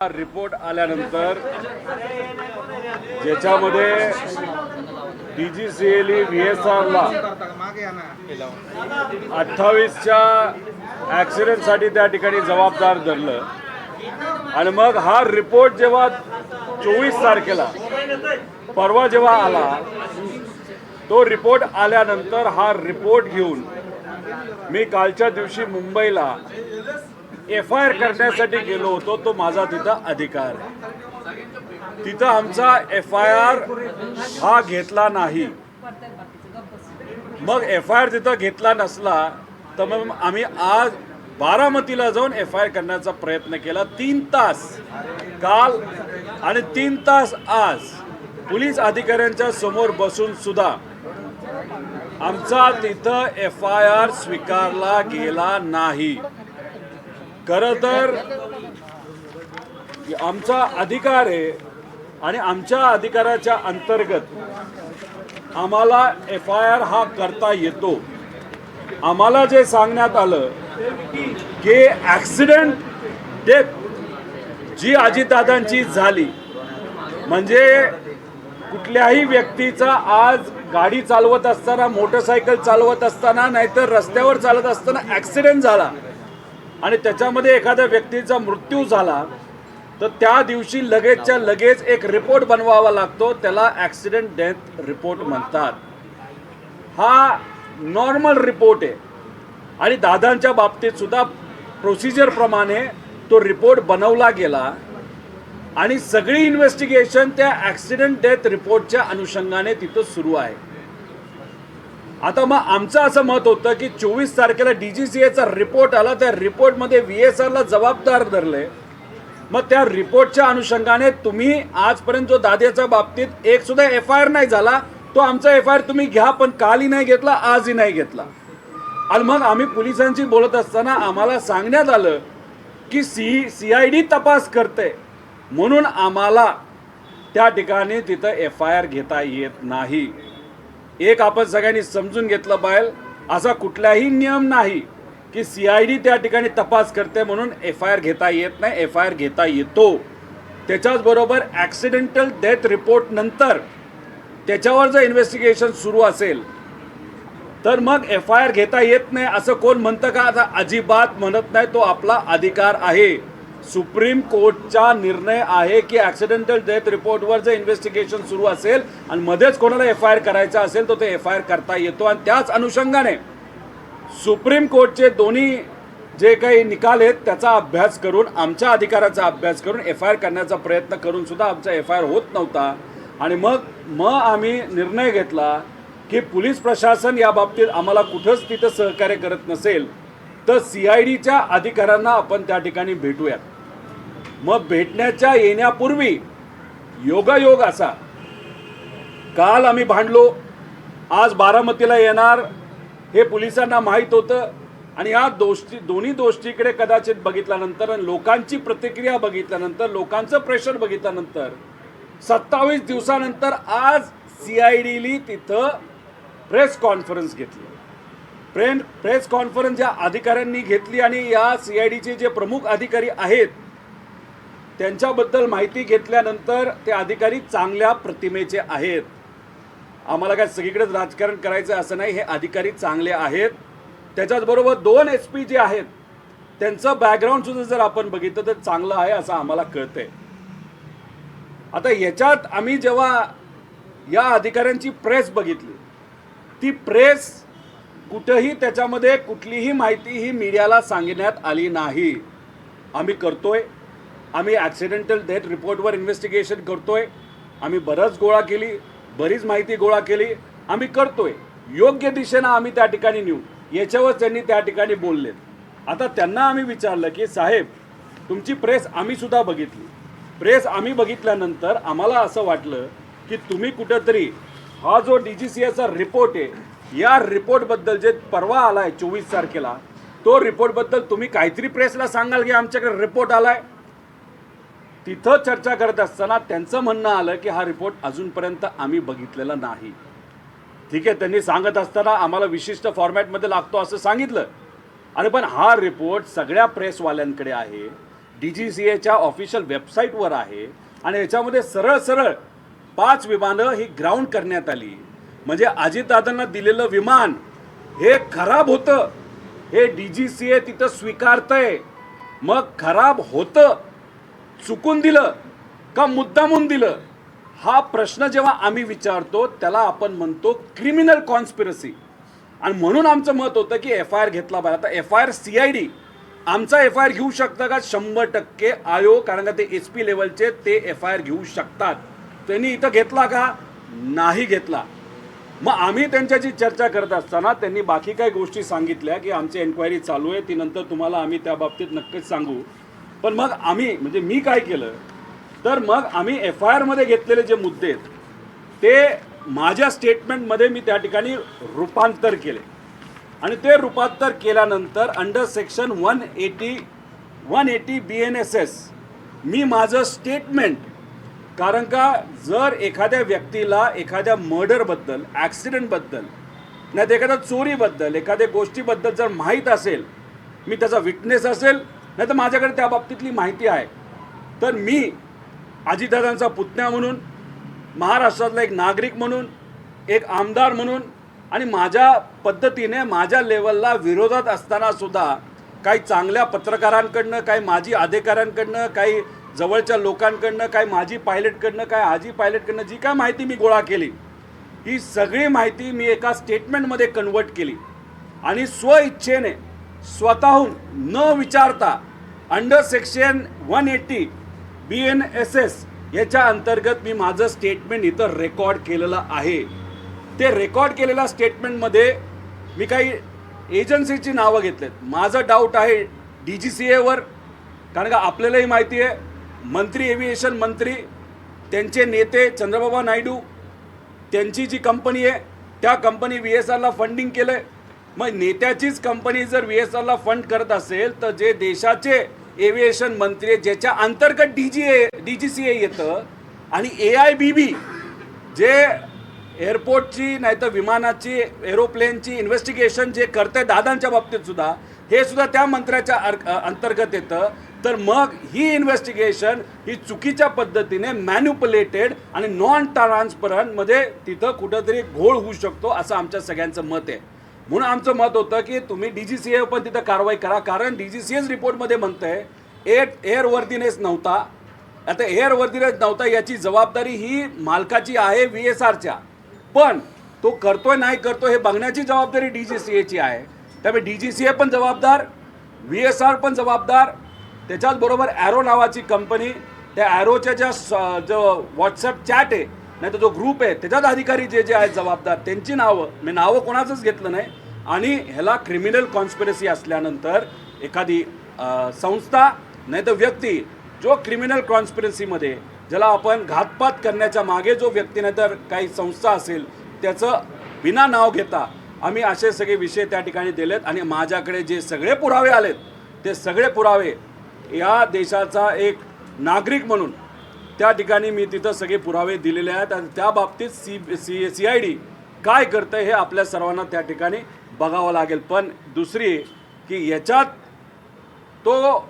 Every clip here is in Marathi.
रिपोर्ट आल्यानंतर ज्याच्यामध्ये DGCL VSRला 28च्या ॲक्सिडेंटसाठी त्या ठिकाणी जबाबदार धरलं आणि मग हा रिपोर्ट जेव्हा 24 तारखेला परवा जेव्हा आला, तो रिपोर्ट आल्यानंतर हा रिपोर्ट घेऊन मी कालच्या दिवशी मुंबईला FIR करण्यासाठी गेलो होतो. तो माझा तिथं अधिकार आहे. तिथं आमचा FIR हा घेतला नाही. मग FIR तिथं घेतला नसला तर मग आम्ही आज बारामतीला जाऊन FIR करण्याचा प्रयत्न केला. 3 तास काल आणि 3 तास आज पोलीस अधिकाऱ्यांच्या समोर बसून सुद्धा आमचा तिथं FIR स्वीकारला गेला नाही. खरं तर आमचा अधिकार आहे आणि आमच्या अधिकाराच्या अंतर्गत आम्हाला FIR हा करता येतो. आम्हाला जे सांगण्यात आलं की ॲक्सिडेंट डेथ जी अजितदादांची झाली, म्हणजे कुठल्याही व्यक्तीचा आज गाडी चालवत असताना, मोटरसायकल चालवत असताना, नाहीतर रस्त्यावर चालत असताना ॲक्सिडेंट झाला आणि त्याच्यामध्ये एखाद्या व्यक्तीचा मृत्यू झाला तर त्या दिवशी लगेचच्या लगेच एक रिपोर्ट बनवावा लागतो. त्याला ॲक्सिडेंट डेथ रिपोर्ट म्हणतात. हा नॉर्मल रिपोर्ट आहे आणि दादांच्या बाबतीत सुद्धा प्रोसिजरप्रमाणे तो रिपोर्ट बनवला गेला आणि सगळी इन्व्हेस्टिगेशन त्या ॲक्सिडेंट डेथ रिपोर्टच्या अनुषंगाने तिथं सुरू आहे. आता मग आमचं असं मत होतं की 24 तारखेला DGCAचा रिपोर्ट आला, त्या रिपोर्टमध्ये VSRला जबाबदार धरले. मग त्या रिपोर्टच्या अनुषंगाने तुम्ही आजपर्यंत जो दाद्याच्या बाबतीत एक सुद्धा FIR नाही झाला, तो आमचा FIR तुम्ही घ्या, पण कालही नाही घेतला, आजही नाही घेतला. आणि मग आम्ही पोलिसांशी बोलत असताना आम्हाला सांगण्यात आलं की CID तपास करते म्हणून आम्हाला त्या ठिकाणी तिथं FIR घेता येत नाही. एक आपण सगळ्यांनी समजून घेतलं पाहिजे, असा कुठलाही नियम नाही की CID त्या ठिकाणी तपास करते म्हणून FIR घेता येत नाही. FIR घेता येतो. त्याच्याच बरोबर ॲक्सिडेंटल डेथ रिपोर्ट नंतर त्याच्यावर जर इन्व्हेस्टिगेशन सुरू असेल तर मग FIR घेता येत नाही असं कोण म्हणतं का? आता अजिबात म्हणत नाही. तो आपला अधिकार आहे. सुप्रीम कोर्टचा निर्णय आहे की ॲक्सिडेंटल डेथ रिपोर्टवर जर इन्व्हेस्टिगेशन सुरू असेल आणि मध्येच कोणाला FIR करायचा असेल तर ते FIR करता येतो. आणि त्याच अनुषंगाने सुप्रीम कोर्टचे दोन्ही जे काही निकाल आहेत त्याचा अभ्यास करून, आमच्या अधिकाराचा अभ्यास करून FIR करण्याचा प्रयत्न करून सुद्धा आमचा FIR होत नव्हता. आणि मग आम्ही निर्णय घेतला की पोलीस प्रशासन या बाबतीत आम्हाला कुठंच तिथं सहकार्य करत नसेल तर CIDच्या अधिकाऱ्यांना आपण त्या ठिकाणी भेटूयात. मग भेटण्याच्या येण्यापूर्वी योगायोग असा, काल आम्ही भांडलो, आज बारामतीला येणार हे पोलिसांना माहीत होतं. आणि या दोन्ही गोष्टीकडे कदाचित बघितल्यानंतर, लोकांची प्रतिक्रिया बघितल्यानंतर, लोकांचं प्रेशर बघितल्यानंतर 27 दिवसानंतर आज CIDली तिथं प्रेस कॉन्फरन्स घेतली. प्रेस कॉन्फरन्स या अधिकाऱ्यांनी घेतली आणि या CIDचे जे प्रमुख अधिकारी आहेत त्यांच्याबद्दल माहिती घेतल्यानंतर ते अधिकारी चांगल्या प्रतिमेचे आहेत. आम्हाला काय सगळीकडेच राजकारण करायचं असं नाही. हे अधिकारी चांगले आहेत. त्याच्याचबरोबर 2 SP जे आहेत त्यांचं बॅकग्राऊंडसुद्धा जर आपण बघितलं तर चांगलं आहे असं आम्हाला कळतंय. आता याच्यात आम्ही जेव्हा या अधिकाऱ्यांची प्रेस बघितली, ती प्रेस कुठंही त्याच्यामध्ये कुठलीही माहिती ही मीडियाला सांगण्यात आली नाही. आम्ही करतोय, आम्ही ॲक्सिडेंटल डेथ रिपोर्टवर इन्व्हेस्टिगेशन करतोय, आम्ही बरीच माहिती गोळा केली, आम्ही करतोय. योग्य दिशेनं आम्ही त्या ठिकाणी नेऊ याच्यावर त्यांनी त्या ठिकाणी बोललेत. आता त्यांना आम्ही विचारलं की साहेब, तुमची प्रेस आम्ही सुद्धा बघितली. प्रेस आम्ही बघितल्यानंतर आम्हाला असं वाटलं की तुम्ही कुठंतरी हा जो DGCAचा रिपोर्ट आहे, या रिपोर्टबद्दल जे परवा आला आहे 24 तारखेला, तो रिपोर्टबद्दल तुम्ही काहीतरी प्रेसला सांगाल की आमच्याकडे रिपोर्ट आला आहे. तिथं चर्चा करत असताना त्यांचं म्हणणं आलं की हा रिपोर्ट अजूनपर्यंत आम्ही बघितलेला नाही. ठीक आहे, त्यांनी सांगत असताना आम्हाला विशिष्ट फॉर्मॅटमध्ये लागतो असं सांगितलं. आणि पण हा रिपोर्ट सगळ्या प्रेसवाल्यांकडे आहे. DGCAच्या ऑफिशियल वेबसाईटवर आहे आणि याच्यामध्ये सरळ सरळ 5 विमानं ही ग्राउंड करण्यात आली. म्हणजे अजितदादांना दिलेलं विमान हे खराब होतं, हे DGCA तिथं स्वीकारतंय. मग खराब होतं, चुकून दिलं का मुद्दामून दिलं, हा प्रश्न जेव्हा आम्ही विचारतो त्याला आपण म्हणतो क्रिमिनल कॉन्स्पिरसी. आणि म्हणून आमचं मत होतं की FIR घेतला पाहिजे. आता FIR CID आमचा FIR घेऊ शकतं का? 100% आयोग, कारण का ते SP लेवलचे ते FIR घेऊ शकतात. त्यांनी इथं घेतला का? नाही घेतला. मग आम्ही त्यांच्याशी चर्चा करत असताना त्यांनी बाकी काही गोष्टी सांगितल्या की आमची एन्क्वायरी चालू आहे, ती नंतर तुम्हाला आम्ही त्या बाबतीत नक्कीच सांगू. पण मग आम्ही म्हणजे मी काय केलं तर मग आम्ही FIR मध्ये घेतलेले जे मुद्दे आहेत ते माझ्या स्टेटमेंटमध्ये मी त्या ठिकाणी रूपांतर केले आणि ते रूपांतर केल्यानंतर अंडर सेक्शन 180 BNSS मी माझं स्टेटमेंट, कारण का जर एखाद्या व्यक्तीला एखाद्या मर्डरबद्दल, ॲक्सिडेंटबद्दल, नाही तर एखाद्या चोरीबद्दल, एखाद्या गोष्टीबद्दल जर माहीत असेल, मी त्याचा विटनेस असेल, नाही तर माझ्याकडे त्या बाबतीतली माहिती आहे, तर मी अजितदादांचा पुतण्या म्हणून, महाराष्ट्रातला एक नागरिक म्हणून, एक आमदार म्हणून आणि माझ्या पद्धतीने माझ्या लेवलला विरोधात असताना सुद्धा काही चांगल्या पत्रकारांकडनं, काही माजी अधिकाऱ्यांकडनं, काही जवळच्या लोकांकडनं, काही माजी पायलटकडनं, काही आजी पायलटकडनं जी काय माहिती मी गोळा केली, ही सगळी माहिती मी एका स्टेटमेंटमध्ये कन्वर्ट केली आणि स्वइच्छेने स्वतःहून न विचारता अंडर सेक्शन 180 BNSS याच्या अंतर्गत मी माझं स्टेटमेंट इथं रेकॉर्ड केलेलं आहे. ते रेकॉर्ड केलेल्या स्टेटमेंटमध्ये मी काही एजन्सीची नावं घेतलेत. माझं डाऊट आहे DGCAवर, कारण का आपल्यालाही माहिती आहे मंत्री, एव्हिएशन मंत्री, त्यांचे नेते चंद्रबाबा नायडू, त्यांची जी कंपनी आहे त्या कंपनी VSRला फंडिंग केलं आहे. मग नेत्याचीच कंपनी जर VSRला फंड करत असेल तर जे देशाचे एव्हिएशन मंत्री, ज्याच्या अंतर्गत DGCA येतं, आणि AIBB जे एअरपोर्टची नाही तर विमानाची, एरोप्लेनची इन्व्हेस्टिगेशन जे करते दादांच्या बाबतीत सुद्धा, हे सुद्धा त्या मंत्र्याच्या अंतर्गत येतं. तर मग ही इन्व्हेस्टिगेशन ही चुकीच्या पद्धतीने मॅन्युपुलेटेड आणि नॉन ट्रान्सपरंटमध्ये तिथं कुठंतरी घोळ होऊ शकतो असं आमच्या सगळ्यांचं मत आहे. म्हणून आमचं मत होतं की तुम्ही DGCA पण तिथं कारवाई करा, कारण DGCAच रिपोर्टमध्ये म्हणतंय एअरवर्दीनेस नव्हता. आता एअरवर्दीनेस नव्हता याची जबाबदारी ही मालकाची आहे, VSRच्या, पण तो करतोय नाही करतोय हे बघण्याची जबाबदारी DGCAची आहे. त्यामुळे DGCA पण जबाबदार, VSR पण जबाबदार, त्याच्याचबरोबर ॲरो नावाची कंपनी, त्या ॲरोच्या जो व्हॉट्सअप चॅट आहे नाही तर जो ग्रुप आहे त्याच्यात अधिकारी जे जे आहेत जबाबदार, त्यांची मी नावं कोणाचंच घेतलं नाही. आणि ह्याला क्रिमिनल कॉन्स्पिरसी असल्यानंतर एखादी संस्था नाही तर व्यक्ती जो क्रिमिनल कॉन्स्पिरसीमध्ये, ज्याला आपण घातपात करण्याच्या मागे जो व्यक्ती नाही तर काही संस्था असेल, त्याचं बिना नाव घेता आम्ही असे सगळे विषय त्या ठिकाणी दिलेत. आणि माझ्याकडे जे सगळे पुरावे आलेत ते सगळे पुरावे या देशाचा एक नागरिक म्हणून त्या ठिकाणी मी तिथं सगळे पुरावे दिलेले आहेत. आणि त्या बाबतीत CID काय करतं हे आपल्या सर्वांना त्या ठिकाणी बघावं लागेल. पण दुसरी की याच्यात तो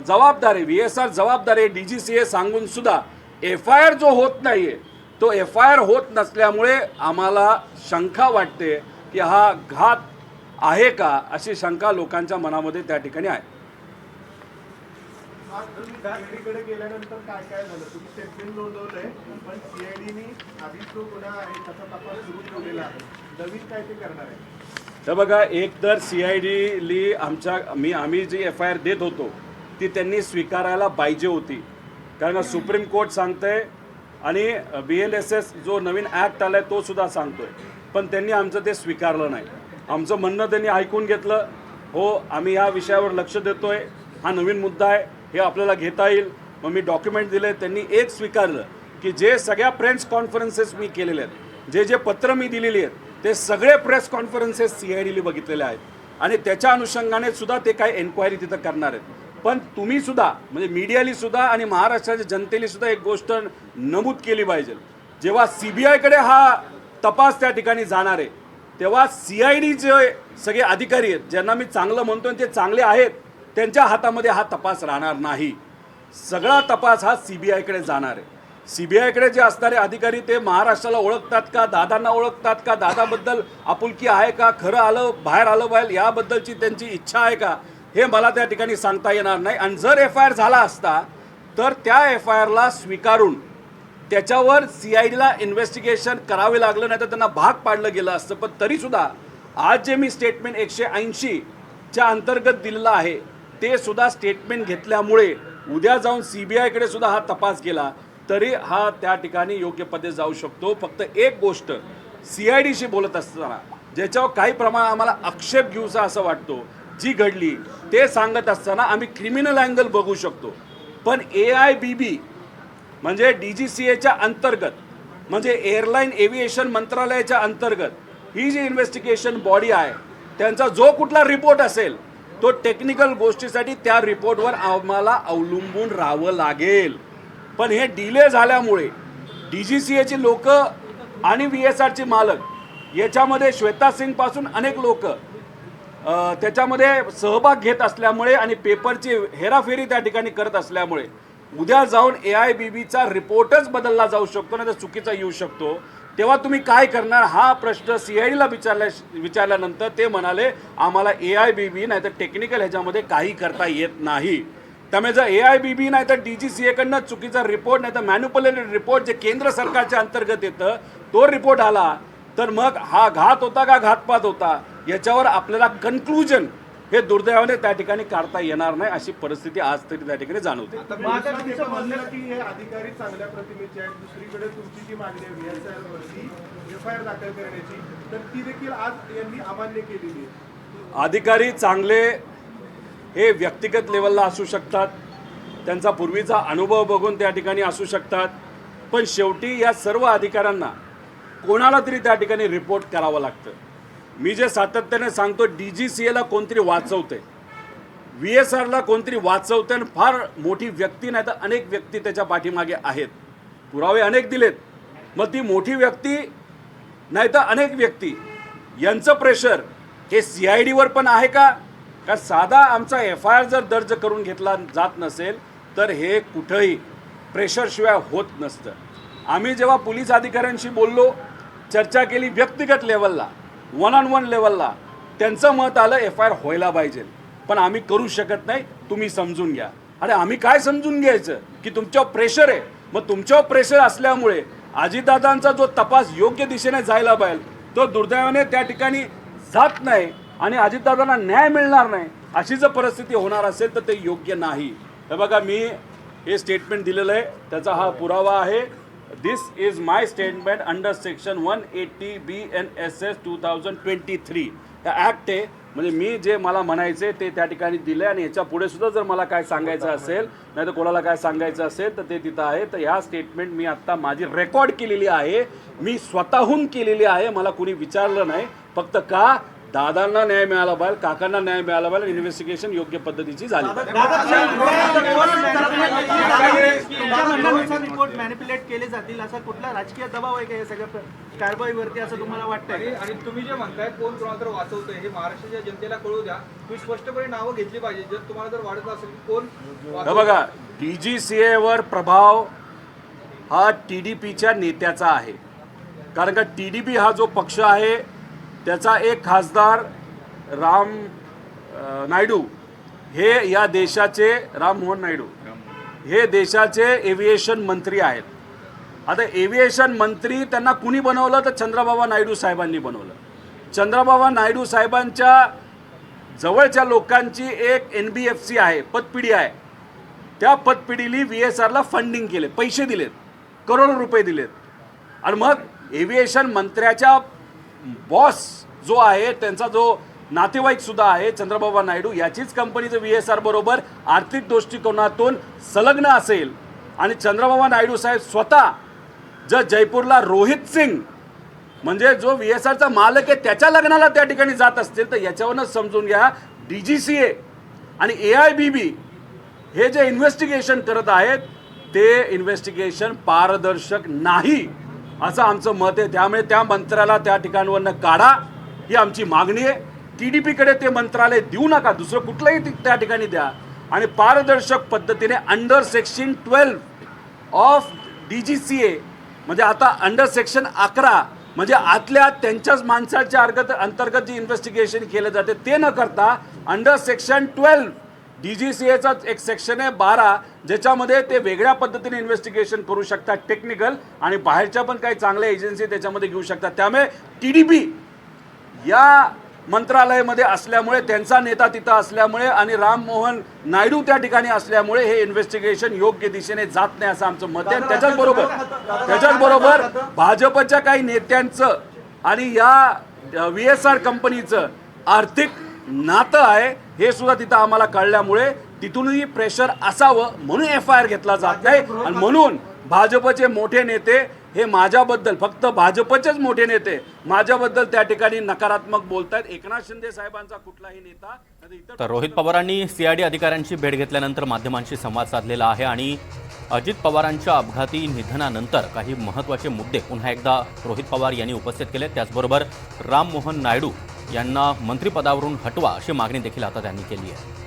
जबाबदार आहे, VSR जबाबदार आहे, DGCA सांगून सुद्धा FIR जो होत नाही आहे, तो FIR होत नसल्यामुळे आम्हाला शंका वाटते की हा घात आहे का, अशी शंका लोकांच्या मनामध्ये त्या ठिकाणी आहे. CID गेल्यानंतर काय काय झालं? तुम्ही स्टेटमेंट नोंदवलंय, पण CIDने आधीच जो गुन्हा आहे त्याचा तपास सुरू ठेवलेला आहे. नवीन काय ते करणार आहे? तर बघा, एक तर CIDली आम्ही जी FIR देत होतो ती त्यांनी स्वीकारायला पाहिजे होती, कारण सुप्रीम कोर्ट सांगतंय आणि BNSS जो नवीन ॲक्ट आला आहे तो सुद्धा सांगतोय, पण त्यांनी आमचं ते स्वीकारलं नाही. आमचं म्हणणं त्यांनी ऐकून घेतलं, हो आम्ही ह्या विषयावर लक्ष देतोय, हा नवीन मुद्दा आहे, हे आपल्याला घेता येईल. मग मी डॉक्युमेंट दिले, त्यांनी एक स्वीकारलं की जे सगळ्या प्रेस कॉन्फरन्सेस मी केलेले आहेत, जे जे पत्र मी दिलेली आहेत, ते सगळे प्रेस कॉन्फरन्सेस CIDली बघितलेले आहेत आणि त्याच्या अनुषंगाने सुद्धा ते काय एन्क्वायरी तिथं करणार आहेत. पण तुम्ही सुद्धा म्हणजे मीडियाली सुद्धा आणि महाराष्ट्राच्या जनतेने सुद्धा एक गोष्ट नमूद केली पाहिजे, जेव्हा CBIकडे हा तपास त्या ठिकाणी जाणार आहे तेव्हा CIDचे सगळे अधिकारी आहेत, ज्यांना मी चांगलं म्हणतो ते चांगले आहेत, त्यांच्या हातामध्ये हा तपास राहणार नाही. सगळा तपास हा CBIकडे जाणार आहे. CBIकडे जे असणारे अधिकारी ते महाराष्ट्राला ओळखतात का, दादांना ओळखतात का, दादाबद्दल आपुलकी आहे का, खरं आलं बाहेर याबद्दलची त्यांची इच्छा आहे का, हे मला त्या ठिकाणी सांगता येणार नाही. आणि जर FIR झाला असता तर त्या FIRला स्वीकारून त्याच्यावर CIDला इन्व्हेस्टिगेशन करावे लागलं, नाही तर त्यांना भाग पाडलं गेलं असतं. पण तरीसुद्धा आज जे मी स्टेटमेंट 180च्या अंतर्गत दिलेलं आहे ते सुद्धा स्टेटमेंट घेतल्यामुळे उद्या जाऊन CBIकडे सुद्धा हा तपास गेला तरी हा त्या ठिकाणी योग्य पद्धतीने जाऊ शकतो. फक्त एक गोष्ट CIDशी बोलत असताना ज्याच्यावर काही प्रमाणात आम्हाला आक्षेप घेऊसा असं वाटतो, जी घडली ते सांगत असताना आम्ही क्रिमिनल अँगल बघू शकतो. पण AIBB म्हणजे DGCAच्या अंतर्गत, म्हणजे एअरलाईन एव्हिएशन मंत्रालयाच्या अंतर्गत ही जी इन्व्हेस्टिगेशन बॉडी आहे त्यांचा जो कुठला रिपोर्ट असेल तो टेक्निकल गोष्टीसाठी त्या रिपोर्टवर आम्हाला अवलंबून राहावं लागेल. पण हे डिले झाल्यामुळे DGCAची लोक आणि VSRचे मालक याच्यामध्ये श्वेता सिंगपासून अनेक लोक त्याच्यामध्ये सहभाग घेत असल्यामुळे आणि पेपरची हेराफेरी त्या ठिकाणी करत असल्यामुळे उद्या जाऊन AIBBचा रिपोर्टच बदलला जाऊ शकतो, नाही तर चुकीचा येऊ शकतो. तेव्हा तुम्ही काय करणार हा प्रश्न CIDला विचारल्यानंतर ते म्हणाले आम्हाला AIBB नाही तर टेक्निकल ह्याच्यामध्ये काही करता येत नाही. त्यामुळे जर AIBB नाही तर DGCAकडनं चुकीचा रिपोर्ट नाही तर मॅन्युप्युलेटेड रिपोर्ट जे केंद्र सरकारच्या अंतर्गत येतं तो रिपोर्ट आला तर मग हा घात होता का घातपात होता याच्यावर आपल्याला कन्क्लुजन हे दुर्दैवाने त्या ठिकाणी काढता येणार नाही, अशी परिस्थिती आज तरी त्या ठिकाणी जाणवते. की हे अधिकारी चांगल्या प्रतिमेचे आहेत, दुसरीकडे तुमची जी मागणी आहे VSR वरती FIR दाखल करण्याची तर ती देखील आज यांनी अमान्य केलेली आहे. अधिकारी चांगले हे व्यक्तिगत लेवलला असू शकतात, त्यांचा पूर्वीचा अनुभव बघून त्या ठिकाणी असू शकतात, पण शेवटी या सर्व अधिकाऱ्यांना कोणाला तरी त्या ठिकाणी रिपोर्ट करावं लागतं. मी जे सातत्याने सांगतो DGCAला कोणतरी वाचवते, VSRला कोणतरी वाचवते आणि फार मोठी व्यक्ती नाही तर अनेक व्यक्ती त्याच्या पाठीमागे आहेत, पुरावे अनेक दिलेत. मग ती मोठी व्यक्ती नाही तर अनेक व्यक्ती यांचं प्रेशर हे CIDवर पण आहे का? का साधा आमचा FIR जर दर्ज करून घेतला जात नसेल तर हे कुठंही प्रेशरशिवाय होत नसतं. आम्ही जेव्हा पोलीस अधिकाऱ्यांशी बोललो, चर्चा केली व्यक्तिगत लेवलला, 1-on-1 लेवलला, त्यांचं मत आलं FIR व्हायला पाहिजे, पण आम्ही करू शकत नाही, तुम्ही समजून घ्या. अरे आम्ही काय समजून घ्यायचं की तुमच्यावर प्रेशर आहे. मग तुमच्यावर प्रेशर असल्यामुळे अजितदादांचा जो तपास योग्य दिशेने जायला पाहिजे तो दुर्दैवाने त्या ठिकाणी जात नाही आणि अजितदादांना न्याय मिळणार नाही, अशी जर परिस्थिती होणार असेल तर ते योग्य नाही. हे बघा मी हे स्टेटमेंट दिलेलं आहे, त्याचा हा पुरावा आहे. This is my statement under section 180 BNSS 2023 हा ॲक्ट आहे. म्हणजे मी जे मला म्हणायचे ते त्या ठिकाणी दिलं आणि ह्याच्या पुढे सुद्धा जर मला काय सांगायचं असेल नाही तर कोणाला काय सांगायचं असेल तर ते तिथं आहे. तर ह्या स्टेटमेंट मी आत्ता माझी रेकॉर्ड केलेली आहे, मी स्वतःहून केलेली आहे, मला कुणी विचारलं नाही. फक्त का दादांना न्याय मिळाला पाहिजे, काकांना न्याय मिळाला पाहिजे, इन्व्हेस्टिगेशन योग्य पद्धतीची झाली. रिपोर्ट मॅनिप्युलेट केले जातील असा कुठला राजकीय दबाव आहे का या सगळ्या कारवाईवरती असं तुम्हाला वाटतंय? आणि तुम्ही जे म्हणताय कोण कोणाला तर वाचवतंय हे महाराष्ट्राच्या जनतेला कळू द्या. तुम्ही स्पष्टपणे नावं घेतली पाहिजे जर तुम्हाला जर वाटत असेल की कोण. हे बघा DGCAवर प्रभाव हा TDPच्या नेत्याचा आहे, कारण का TDP हा जो पक्ष आहे त्याचा एक खासदार राम नायडू हे या देशाचे राममोहन नायडू हे देशाचे एव्हिएशन मंत्री आहेत. आता एव्हिएशन मंत्री त्यांना कुणी बनवलं तर चंद्रबाबा नायडू साहेबांनी बनवलं. चंद्रबाबा नायडू साहेबांच्या जवळच्या लोकांची एक NBFC आहे, पतपिढी आहे. त्या पतपिढीली VSRला फंडिंग केले, पैसे दिलेत, करोडो रुपये दिलेत. आणि मग एव्हिएशन मंत्र्याच्या बॉस जो आहे त्यांचा जो नातेवाईक सुद्धा आहे चंद्रबाबा नायडू याचीच कंपनीचं VSR बरोबर आर्थिक दृष्टिकोनातून संलग्न असेल आणि चंद्रबाबा नायडू साहेब स्वतः जर जयपूरला रोहित सिंग म्हणजे जो VSRचा मालक आहे त्याच्या लग्नाला त्या ठिकाणी जात असतील तर याच्यावरूनच समजून घ्या DGCA आणि AIBB हे जे इन्व्हेस्टिगेशन करत आहेत ते इन्व्हेस्टिगेशन पारदर्शक नाही असं आमचं मत आहे. त्यामुळे त्या मंत्र्याला त्या ठिकाणवरनं काढा ही आमची मागणी आहे. TDPकडे ते मंत्रालय देऊ नका, दुसरं कुठलंही त्या ठिकाणी द्या आणि पारदर्शक पद्धतीने अंडर सेक्शन 12 ऑफ DGCA म्हणजे आता अंडर सेक्शन 11 म्हणजे आतल्या त्यांच्याच माणसाच्या अंतर्गत जी इन्व्हेस्टिगेशन केलं जाते ते न करता अंडर सेक्शन 12 DGCAचा एक सेक्शन आहे 12 ज्याच्यामध्ये ते वेगळ्या पद्धतीने इन्व्हेस्टिगेशन करू शकतात टेक्निकल आणि बाहेरच्या पण काही चांगल्या एजन्सी त्याच्यामध्ये घेऊ शकतात. त्यामुळे TDP या मंत्रालयामध्ये असल्यामुळे त्याचा नेता तिथं असल्यामुळे आणि राम मोहन नायडू त्या ठिकाणी असल्यामुळे हे इन्व्हेस्टिगेशन योग्य दिशेने जात नाही असं आमचं मत आहे. त्याच्याचबरोबर भाजपच्या काही नेत्यांचं आणि या VSR कंपनीचं आर्थिक नातं आहे हे सुद्धा तिथं आम्हाला कळल्यामुळे तिथूनही प्रेशर असावं म्हणून FIR घेतला जात नाही आणि म्हणून भाजपचे मोठे नेते हे माझ्याबद्दल फक्त भाजपचेच मोठे नेते माझ्याबद्दल त्या ठिकाणी नकारात्मक बोलतायत. एकनाथ शिंदे साहेबांचा कुठलाही नेता तर रोहित पवारांनी CID अधिकाऱ्यांची भेट घेतल्यानंतर माध्यमांशी संवाद साधलेला आहे आणि अजित पवारांच्या अपघाती निधनानंतर काही महत्त्वाचे मुद्दे पुन्हा एकदा रोहित पवार यांनी उपस्थित केले. त्याचबरोबर राम मोहन नायडू यांना मंत्रिपदावरून हटवा अशी मागणी देखील आता त्यांनी केली आहे.